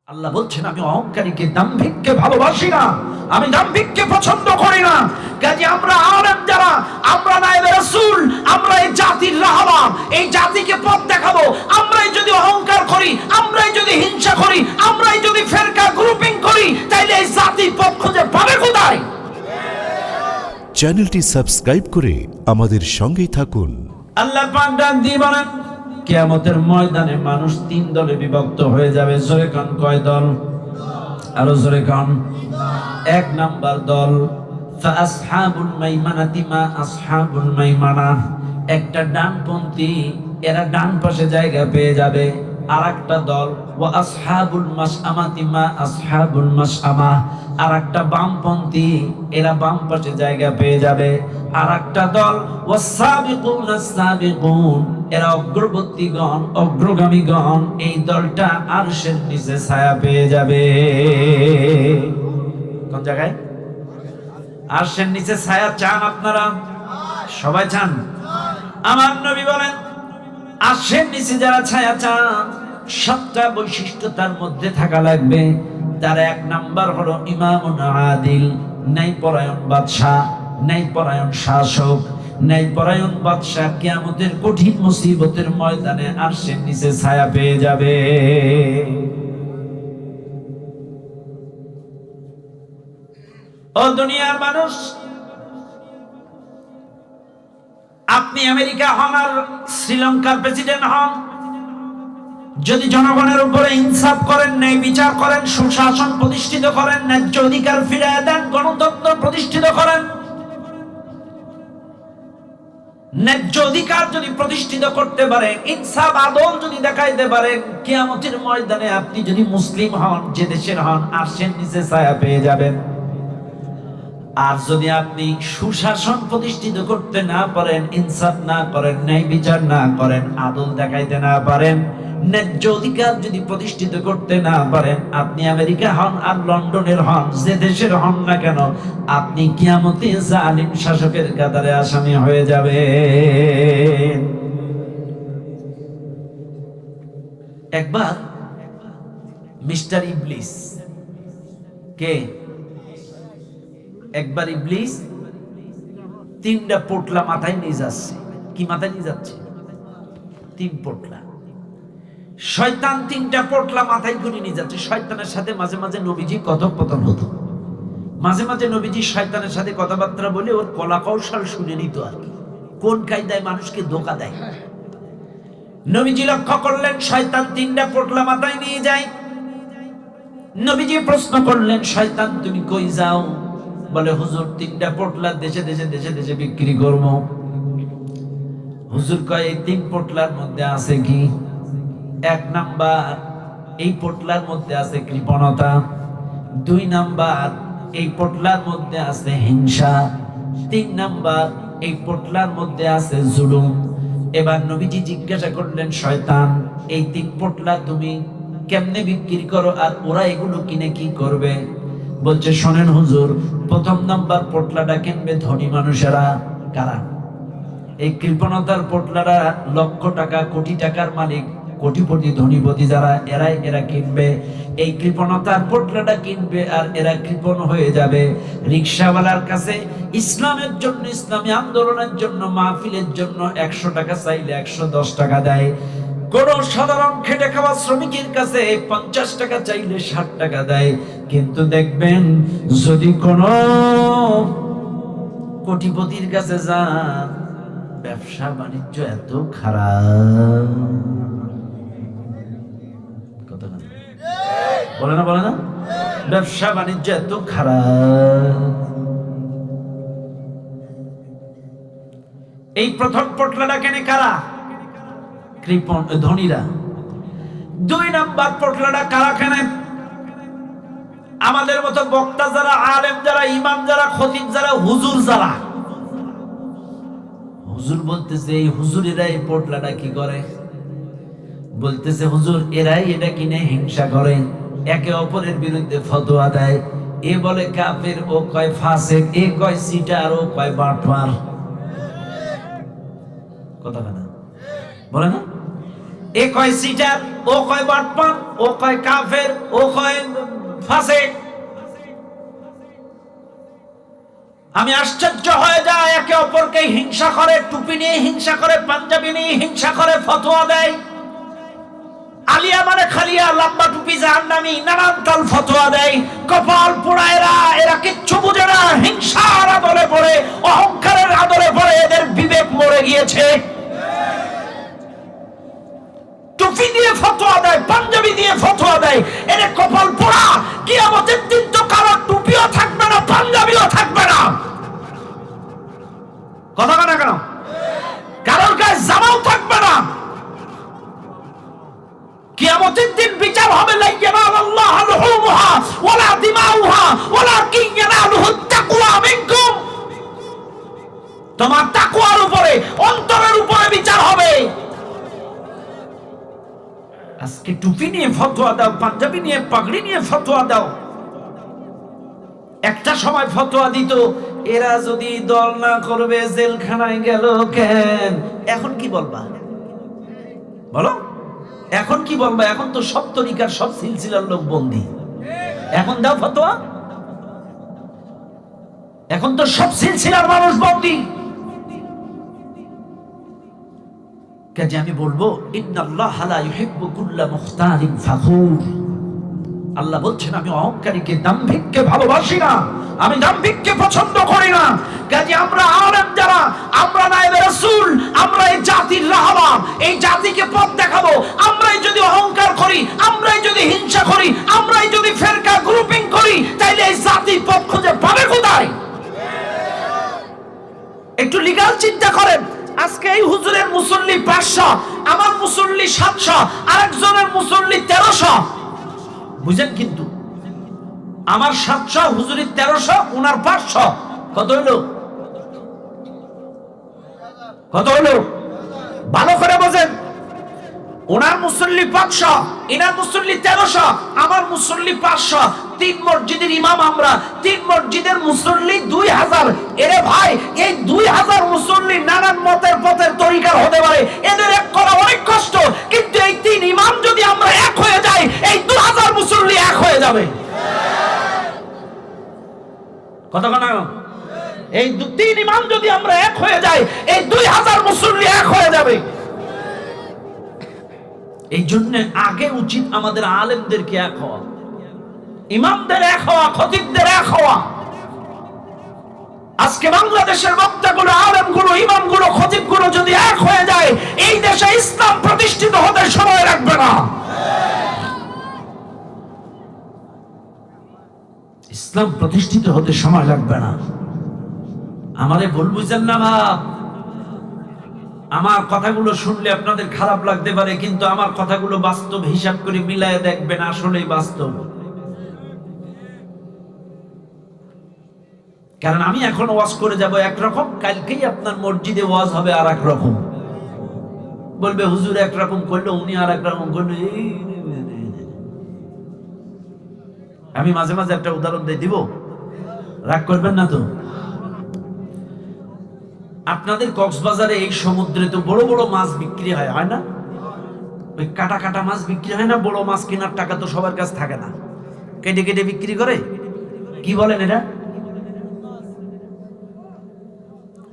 আল্লাহ বলছেন আমি অহংকারীকে দাম্ভিককে ভালোবাসি না, আমি দাম্ভিককে পছন্দ করি না। কাজে আমরা আলেম যারা, আমরা নায়েবে রাসূল, আমরা এই জাতির রাহবার, এই জাতিকে পথ দেখাবো। আমরাই যদি অহংকার করি, আমরাই যদি হিংসা করি, আমরাই যদি ফেরকা গ্রুপিং করি, তাইলে এই জাতি পথ খুঁজে পাবে কোথায়? চ্যানেলটি সাবস্ক্রাইব করে আমাদের সঙ্গেই থাকুন। আল্লাহ পাক ডাক দিয়ে বলেন কিয়ামতের ময়দানে মানুষ তিন দলে বিভক্ত হয়ে যাবে। জোরে কান, কয় দল? আরো জোরে কান। এক নাম্বার দল ফাআসহাবুল মাইমানাতি মা আসহাবুল মাইমানা, একটা ডানপন্থী, এরা ডান পাশে জায়গা পেয়ে যাবে। আরেকটা দল ওয়া আসহাবুল মাশআমাতি মা আসহাবুল মাশআমা, আরেকটা বামপন্থী, এরা বাম পাশে জায়গা পেয়ে যাবে। আরেকটা দল ওয়াসাবিকুনাস সাবিকুন, এরা অগ্রবর্তীগণ, অগ্রগামীগণ, এই দলটা আরশের নিচে ছায়া পেয়ে যাবে। কোন জায়গায়? আরশের নিচে ছায়া চান আপনারা? সবাই চান? আমার নবী বলেন আরশের নিচে যারা ছায়া চান, সাতটা বৈশিষ্ট্য তার মধ্যে থাকা লাগবে। তার এক নাম্বার হলো ইমামুন আদিল, ন্যায়পরায়ণ বাদশাহ, ন্যায়পরায়ণ শাসক। ন্যায়পরায়ণ বাদশাহ কিয়ামতের কঠিন মুসিবতের ময়দানে আরশের নিচে ছায়া পেয়ে যাবে। ও দুনিয়ার মানুষ, আপনি আমেরিকা হন আর শ্রীলঙ্কার প্রেসিডেন্ট হন, যদি জনগণের উপরে ইনসাফ করেন, ন্যায় বিচার করেন, সুশাসন প্রতিষ্ঠিত করেন, ন্যায্য অধিকার ফিরিয়ে দেন, গণতন্ত্র প্রতিষ্ঠিত করেন, ন্যায্য অধিকার যদি প্রতিষ্ঠিত করতে পারেন, ইনসাফ আদল যদি দেখাইতে পারেন, কিয়ামতের ময়দানে আপনি যদি মুসলিম হন, যে দেশের হন, আরশের নিচে ছায়া পেয়ে যাবেন। আর যদি আপনি সুশাসন প্রতিষ্ঠিত করতে না পারেন, ইনসাফ না করেন, ন্যায় বিচার না করেন, আদল দেখাইতে না পারেন, ন্যায্য অধিকার যদি প্রতিষ্ঠিত করতে না পারেন, আপনি আমেরিকা হন আর লন্ডনের হন, যে দেশের হন না কেন, আপনি কিয়ামতে জালিম শাসকের কাতারে আসামি হয়ে যাবেন। একবার মিস্টার ইবলিস, কে? একবার ইবলিস তিনটা পোটলা মাথায় নিয়ে যাচ্ছে। কি মাথায় নিয়ে যাচ্ছে? তিন পোটলা। শয়তান তিনটা পোটলা মাথায় করে নিয়ে যাচ্ছে। শয়তানের সাথে মাঝে মাঝে নবীজি কথোপকথন হতো, মাঝে মাঝে নবীজি শয়তানের সাথে কথাবার্তা বলে ওর কলা কৌশল শুনে নিত আর কি, কোন কায়দায় মানুষকে ধোঁকা দেয়। নবীজি লক্ষ্য করলেন শয়তান তিনটা পোটলা মাথায় নিয়ে যায়। নবীজি প্রশ্ন করলেন, শয়তান তুমি কই যাও? বলে হুজুর তিনটা পোটলা দেশে দেশে দেশে দেশে বিক্রি করব। হুজুর কয় এই তিন পোটলার মধ্যে আছে কি? এক নাম্বার, এই পোটলার মধ্যে আছে কৃপণতা। দুই নাম্বার, এই পোটলার মধ্যে আছে হিংসা। তিন নাম্বার, এই পোটলার মধ্যে আছে জুলুম। এবার নবীজি জিজ্ঞাসা করলেন, শয়তান এই তিন পোটলা তুমি কেমনে বিক্রি করো, আর ওরা এগুলো কিনে কি করবে? বলছে শোনেন হুজুর, প্রথম নাম্বার পোটলাটা কিনবে ধনী মানুষেরা। কারা? এই কৃপণতার পোটলাটা লক্ষ টাকা, কোটি টাকার মালিক, কোটিপতি, ধনীপতি যারা, এরা কিনবে। এই কৃপণতার পোটলাটা কিনবে আর এরা কৃপণ হয়ে যাবে। রিকশাওয়ালার কাছে ইসলামের জন্য, ইসলামী আন্দোলনের জন্য, মাহফিলের জন্য 100 টাকা চাইলে 110 টাকা দেয়। কোন সাধারণ খেটে খাওয়া শ্রমিকের কাছে 50 টাকা চাইলে 60 টাকা দেয়। কিন্তু দেখবেন যদি কোন কোটিপতির কাছে যান, ব্যবসা বাণিজ্য এত খারাপ, কথা না বলে না, বলে না, ব্যবসা বাণিজ্য এত খারাপ। এই প্রথম পোটলাটা কেনে কারা? কৃপণ ধনীরা। দুই নাম্বার পোটলাটা কারা কেনে? আমাদের মতো বক্তা যারা, আলেম যারা, ইমাম যারা, খতিব যারা, হুজুর যারা। হুজুর বলতেছে এই হুজুরেরা এই পোটলাটা কি করে? বলতেছে হুজুর এরাই এটা কিনে হিংসা করে, একে অপরের বিরুদ্ধে ফতোয়া দেয়। এ বলে কাফের, ও কয় ফাসিক, এ কয় সিটার, ও কয় বাটপার। কথা না বলে না? এ কয় সিটার, ও কয় বাটপার, ও কয় কাফের, ও কয় ফাসিক। আমি আশ্চর্য হয়ে যাই, একে অপরকে হিংসা করে, টুপি নিয়ে হিংসা করে, পাঞ্জাবি নিয়ে হিংসা করে, ফতোয়া দেয়। আলিয়া মানে খালিয়া, লম্বা টুপি জাহান্নামী, নানান তাল ফতোয়া দেয়। কপাল পোড়া এরা কিচ্ছু বুঝে না, হিংসার আদরে পড়ে, অহংকারের আদরে পড়ে এদের বিবেক মরে গিয়েছে। টুপি দিয়ে ফতোয়া দেয়, পাঞ্জাবি দিয়ে ফতোয়া দেয়, এর কপাল পোড়া। কিয়ামতের দিন তো কারো টুপিও থাকবে না, পাঞ্জাবিও থাকবে না। কথা বলে না কেন? কারোর গায়ে জামাও থাকবে না। কিয়ামতের দিন বিচার হবে, লা ইয়ানালাল্লাহু লুহুমুহা ওয়ালা দিমাউহা ওয়ালাকিন ইয়ানালুহুত তাকওয়া মিনকুম। তোমার তাকওয়ার উপরে, অন্তরের উপরে বিচার হবে। আজকে টুপি নিয়ে ফতোয়া দাও, পাঞ্জাবি নিয়ে, পাগড়ি নিয়ে ফতোয়া দাও। একটা সময় ফতোয়া দিত, এরা যদি দল না করবে জেলখানায় গেল কেন? এখন কি বলবা বলো? এখন কি বলবা? এখন তো সব তরিকার, সব সিলসিলার লোক বন্দী। এখন দাও ফতোয়া, এখন তো সব সিলসিলার মানুষ বন্দী। কাজে আমি বলবো, ইন্নাল্লাহা লা ইউহিব্বু কুল্লা মুখতালিন ফাখুর। আল্লাহ বলছেন, আমি অহংকারীকে, দাম্ভিককে ভালোবাসি না, আমি দাম্ভিককে পছন্দ করি না। কাজে আমরা আলেম যারা, আমরা নায়েবে রাসূল, আমরা এই জাতির রাহবার, এই জাতিকে পথ দেখাবো। আমরাই যদি অহংকার করি, আমরাই যদি হিংসা করি, আমরাই যদি ফেরকা গ্রুপিং করি, তাইলে এই জাতি পথ খুঁজে পাবে কোথায়? একটু লিগ্যাল চিন্তা করেন। আজকে এই হুজুরের মুসল্লি 500, আমার মুসল্লি 700, আরেকজনের মুসল্লি 1300। বুঝেন? কিন্তু আমার 700, হুজুরের 1300, উনার 500। কত হলো? কত হলো? ভালো করে বোঝেন। ওনার মুসল্লি 500, এনার মুসল্লি 1300, আমার মুসল্লি 500। 3 মসজিদের ইমাম আমরা, 3 মসজিদের মুসল্লি 2000। এরে ভাই, এই 2000 মুসল্লি নানান মতের পথের তরিকার হতে পারে, এদের এক করা অনেক কষ্ট। কিন্তু এই 3 ইমাম যদি আমরা এক হয়ে যাই, এই 2000 মুসল্লি এক হয়ে যাবে। কথা বলা? এই 3 ইমাম যদি আমরা এক হয়ে যাই, এই 2000 মুসল্লি এক হয়ে যাবে। এই জন্য আগে উচিত আমাদের আলেমদেরকে এক হওয়া, ইমামদের এক হওয়া, খতিবদের এক হওয়া। আজকে বাংলাদেশের বক্তাগুলো, আলেমগুলো, ইমামগুলো, খতিবগুলো যদি এক হয়ে যায়, এই দেশে ইসলাম প্রতিষ্ঠিত হতে সময় লাগবে না। ইসলাম প্রতিষ্ঠিত হতে সময় লাগবে না। আমারে ভুল বুঝেন না ভাব। আমার কথাগুলো শুনলে আপনাদের খারাপ লাগতে পারে, কিন্তু আমার কথাগুলো বাস্তব হিসাব করে মিলায়ে দেখবেন, আসলেই বাস্তব। কারণ আমি এখন ওয়াজ করে যাব একরকম, কালকেই আপনার মসজিদে ওয়াজ হবে আর এক রকম। বলবে হুজুর একরকম করলো, উনি আর এক রকম করলো। আমি মাঝে মাঝে একটা উদাহরণ দিয়ে দিব, রাগ করবেন না তো? আপনাদের কক্সবাজারে এই সমুদ্রে তো বড় বড় মাছ বিক্রি হয়, হয় না? ওই কাটা কাটা মাছ বিক্রি হয় না? বড় মাছ কেনার টাকা তো সবার কাছে থাকে না, কেটে কেটে বিক্রি করে। কি বলেন এটা?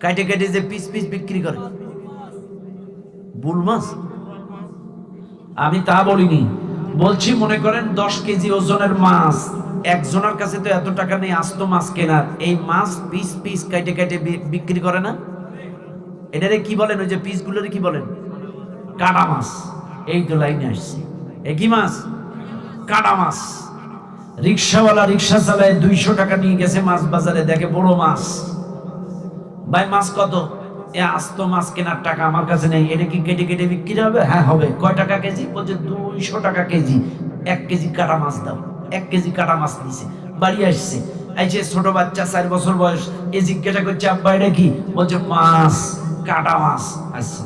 কেটে কেটে যে পিস পিস বিক্রি করে, বুল মাছ। আমি তা বলিনি, বলছি মনে করেন 10 কেজি ওজনের মাছ, একজনের কাছে তো এত টাকা নেই আস্ত মাছ কেনার। এই মাছ পিস পিস কেটে কেটে বিক্রি করে না? এটারে কি বলেন? ওই যে পিসগুলোরে কি বলেন? কাটা মাছ। এই তো লাইনে আসছে। এ কি মাছ? কাটা মাছ। রিক্সাওয়ালা রিক্সা চালায় 200 টাকা নিয়ে গেছে মাছ বাজারে, দেখে বড় মাছ। ভাই মাছ কত? এ আস্ত মাছ কেনার টাকা আমার কাছে নেই, এটা কি কেটে কেটে বিক্রি হবে? হ্যাঁ হবে। কয় টাকা কেজি? বলছে 200 টাকা কেজি। 1 কেজি কাটা মাছ দাও। 1 কেজি কাটা মাছ নিছে, বাড়ি আসছে। এই যে ছোট বাচ্চা 4 বছর বয়স, এ জিজ্ঞাসা করছে আব্বা এটা কি? বলছে মাছ, কাটা মাছ। আচ্ছা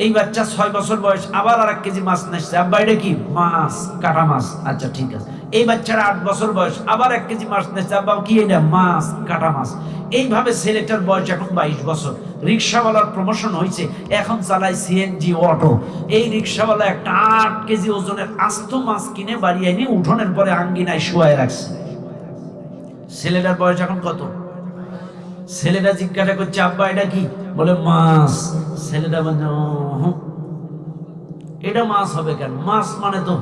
এই বাচ্চা 6 বছর বয়স, আবার আর 1 কেজি মাছ নিচ্ছে, আব্বা এটা কি? মাছ, কাটা মাছ। আচ্ছা ঠিক আছে। এই বাচ্চার 8 বছর বয়স, আবার 1 কেজি মাছ নিচ্ছে, আব্বা কি এটা? মাছ, কাটা মাছ। এইভাবে ছেলেটার বয়স এখন 22 বছর। রিক্সাওয়ালার প্রমোশন হয়েছে, এখন চালায় সিএনজি অটো। এই রিক্সাওয়ালা একটা 8 কেজি ওজনের আস্ত মাছ কিনে বাড়ি এনে উঠোনের পরে আঙ্গিনায় শুয়ায় রাখছে। ছেলেটার বয়স এখন কত? ছেলেটা জিজ্ঞাসা করছে, আব্বা এটা কি? বলে মাছ। ছেলেটা বলছে, এটা মাছ হবে কেন? মাছ মানে তো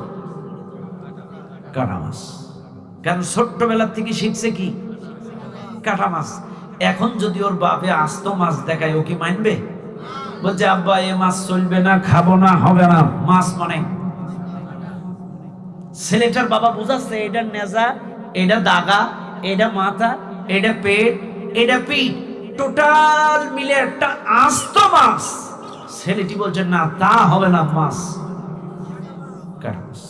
কাটা মাছ। কারণ ছোট্টবেলার থেকে শিখছে কি? কাটা মাছ। এখন যদি ওর বাপে আস্ত মাছ দেখায়, ও কি মানবে? বলছে, আব্বা এ মাছ চলবে না, খাবো না, হবে না, মাছ মানে। ছেলেটার বাবা বুঝাচ্ছে এটা নেজা, এটা দাগা, এটা মাথা, এটা পেট, এটা পিঠ, টোটাল মিলে একটা আস্ত মাছ। ছেলেটি বলছে, না তা হবে না, মাছ, কাটা মাছ।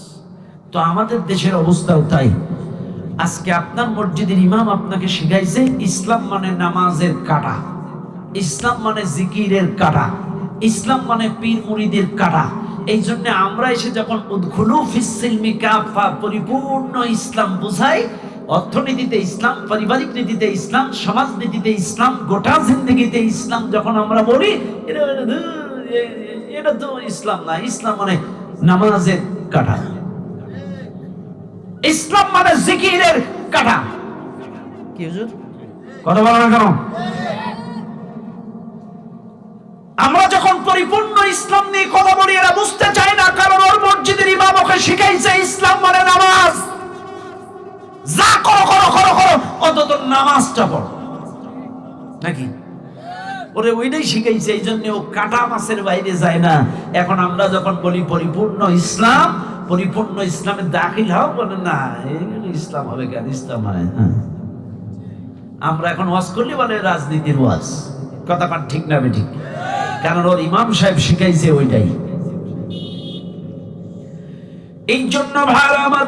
তো আমাদের দেশের অবস্থাও তাই। আজকে আপনার মসজিদের ইমাম আপনাকে শিখাইছে ইসলাম মানে নামাজের কাটা, ইসলাম মানে জিকিরের কাটা, ইসলাম মানে পীর মুরিদের কাটা। এই জন্য আমরা এসে যখন উদখুলু ফিস সিলমি কাফা, পরিপূর্ণ ইসলাম বুঝাই, অর্থনীতিতে ইসলাম, পারিবারিক নীতিতে ইসলাম, সমাজ নীতিতে ইসলাম, গোটা জিন্দেগিতে ইসলাম যখন আমরা বলি, এটা তো ইসলাম না। ইসলাম মানে নামাজের কাটা, ইসলাম মানে জিকিরের কাটা। কি হুজুর কথা বলেন না কেন? আমরা যখন পরিপূর্ণ ইসলাম নিয়ে কথা বলি, এরা বুঝতে চায় না, কারণ ওর মসজিদের ইমাম ওকে শিখাইছে ইসলাম মানে নামাজ। যা করো করো করো করো, অন্তত নামাজটা পড়ো, নাকি? ওরে ওইটাই শিখাইছে, এই জন্য ও কাটা মাছের বাইরে যায় না। এখন আমরা যখন বলি পরিপূর্ণ ইসলাম, পরিপূর্ণ ইসলামে দাখিল হও, বলে না ইসলাম হবে কেন? ইসলাম হয় আমরা এখন ওয়াজ করলে বলে রাজনীতির ওয়াজ। কথা পান ঠিক না বেঠিক? কারণ ওর ইমাম সাহেব শিখাইছে ওইটাই। এই জন্য ভালো আমার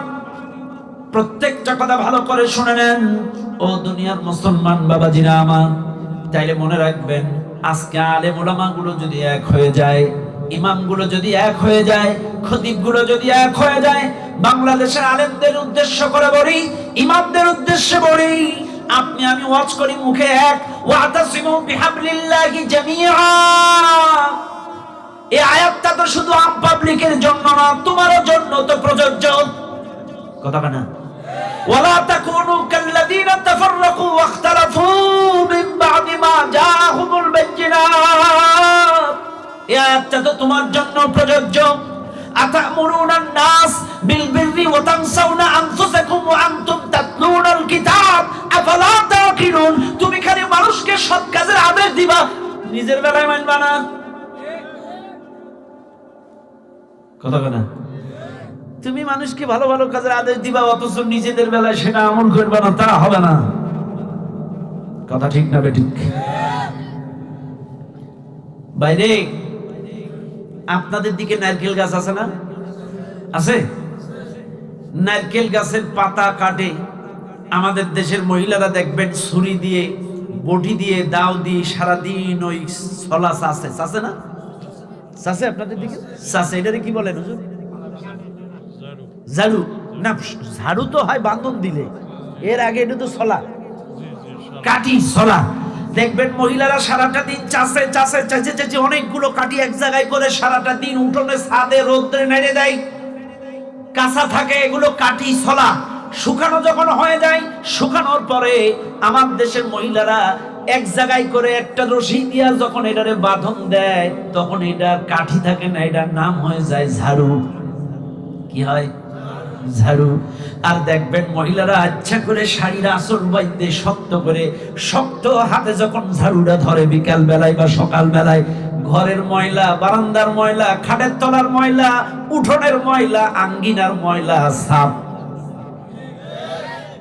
প্রত্যেকটা কথা ভালো করে শুনে নেন ও দুনিয়ার মুসলমান বাবাজিরা আমার। তাইলে মনে রাখবেন, আজকে আলেম ওলামা গুলো যদি এক হয়ে যায়, ইমাম গুলো যদি এক হয়ে যায়, খতিব গুলো যদি এক হয়ে যায়, বাংলাদেশের আলেমদের উদ্দেশ্য করে বলি, ইমামদের উদ্দেশ্যে বলি, আপনি আমি ওয়াজ করি মুখে এক, ওয়াতাসিমু বিহাবলিল্লাহি জামিআ। এই আয়াতটা তো শুধু আম পাবলিকের জন্য না, তোমারও জন্য তো প্রযোজ্য। কথা বলেন না? ওয়ালা তাকুনু কাল্লাযীনা তাফাররাকু ওয়াখতালাফু মিন বা'দি মা জাআহুমুল বায়্যিনাত। এই আয়াতটা তো তোমার জন্য প্রযোজ্য। আতা'মুরুনান নাস বিল বিররি ওয়া তানসাউনা আনফুসাকুম ওয়া আনতুম তাতলুনাল কিতাব আফালা তাকিলুন। তুমি খালি মানুষকে সৎ কাজের আদেশ দিবা, নিজের বেলায় মানবা না। কথা বলেন না? তুমি মানুষকে ভালো ভালো কাজের আদেশ দিবা, অথচ নিজেদের বেলায় সেটা আমল করবে না, তা হবে না। কথা ঠিক না বেঠিক? বাইরে আপনাদের দিকে নারকেল গাছ আছে না? আছে? নারকেল গাছের পাতা কাটে আমাদের দেশের মহিলারা দেখবেন ছুরি দিয়ে, বটি দিয়ে, দাও দিয়ে সারাদিন ওই ছলা চাষে। চাষে না? চাষে আপনাদের দিকে? চাষে। এটারে কি বলেন হুজুর? ঝাড়ু না? ঝাড়ু তো হয় বান্ধন দিলে, এর আগে এটা তো ছলা, কাটি, ছলা। দেখবেন মহিলারা সারাটা দিন চাষে চাষে চাচে চাচে অনেকগুলো কাটি এক জায়গায় করে সারাটা দিন উঠোনে ছাদে রোদ্রে নেড়ে দেয়, কাঁচা থাকে এগুলো কাটি, ছলা। শুকানো যখন হয়ে যায়, শুকানোর পরে আমার দেশের মহিলারা এক জায়গায় করে একটা রশি দিয়া যখন এটারে বাঁধন দেয়, তখন এটা কাঠি থাকে না, এটার নাম হয়ে যায় ঝাড়ু। কি হয়? ঝাড়ু। আর দেখবেন মহিলারা আচ্ছা করে শাড়ির আঁচল বাইতে শক্ত করে, শক্ত হাতে যখন ঝাড়ুটা ধরে বিকাল বেলায় বা সকাল বেলায়, ঘরের ময়লা, বারান্দার ময়লা, খাটের তলার ময়লা, উঠোনের ময়লা, আঙ্গিনার ময়লা সাফ।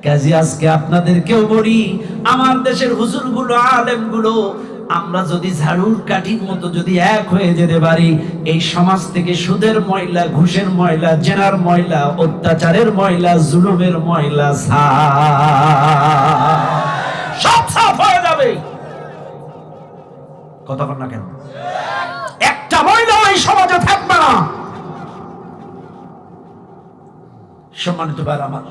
কাজে আজকে আপনাদেরকেও বলি, আমার দেশের হুজুরগুলো, আলেমগুলো, আমরা যদি ঝাড়ুর কাঠির মতো যদি এক হয়ে যেতে পারি, এই সমাজ থেকে সুদের ময়লা, ঘুষের ময়লা, জেনার ময়লা, অত্যাচারের ময়লা, জুলুমের ময়লা সব সাফ হয়ে যাবে। কথা বল না কেন? একটা ময়লা এই সমাজে থাকবে না। সম্মানিত ভাই আমার,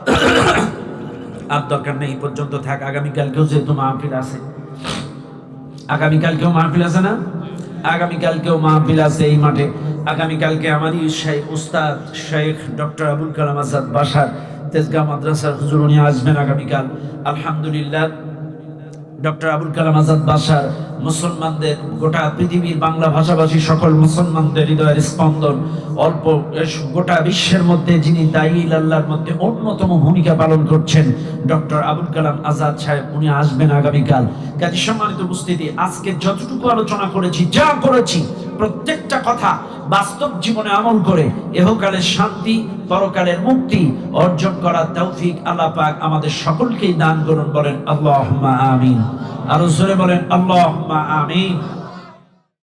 আর দরকার নেই, এই পর্যন্ত থাক। আগামীকালকেও যেহেতু মাহফিল আছে, আগামীকালকেও মাহফিল আছে না? আগামীকালকেও মাহফিল আছে এই মাঠে। আগামীকালকে আমারই শেখ উস্তাদ শেখ ডক্টর আবুল কালাম আজাদ বাসার তেজগাঁও মাদ্রাসার হুজুর উনি আসবেন আগামীকাল। আলহামদুলিল্লাহ, ডক্টর আবুল কালাম আজাদ বাসার মুসলমানদের, গোটা পৃথিবীর বাংলা ভাষাভাষী সকল মুসলমানদের হৃদয়ের স্পন্দন, অল্প গোটা বিশ্বের মধ্যে যিনি দায়ী আল্লাহর মধ্যে অন্যতম ভূমিকা পালন করছেন ডক্টর আবুল কালাম আজাদ সাহেব, উনি আসবেন আগামীকাল। কাজে সম্মানিত উপস্থিতি, আজকে যতটুকু আলোচনা করেছি, যা করেছি, প্রত্যেকটা কথা বাস্তব জীবনে আমল করে ইহকালের শান্তি পরকালের মুক্তি অর্জন করার তৌফিক আল্লাহ পাক আমাদের সকলকেই দান করুন। বলেন আল্লাহুম্মা আমিন। আরো জোরে বলেন আল্লাহুম্মা আমিন।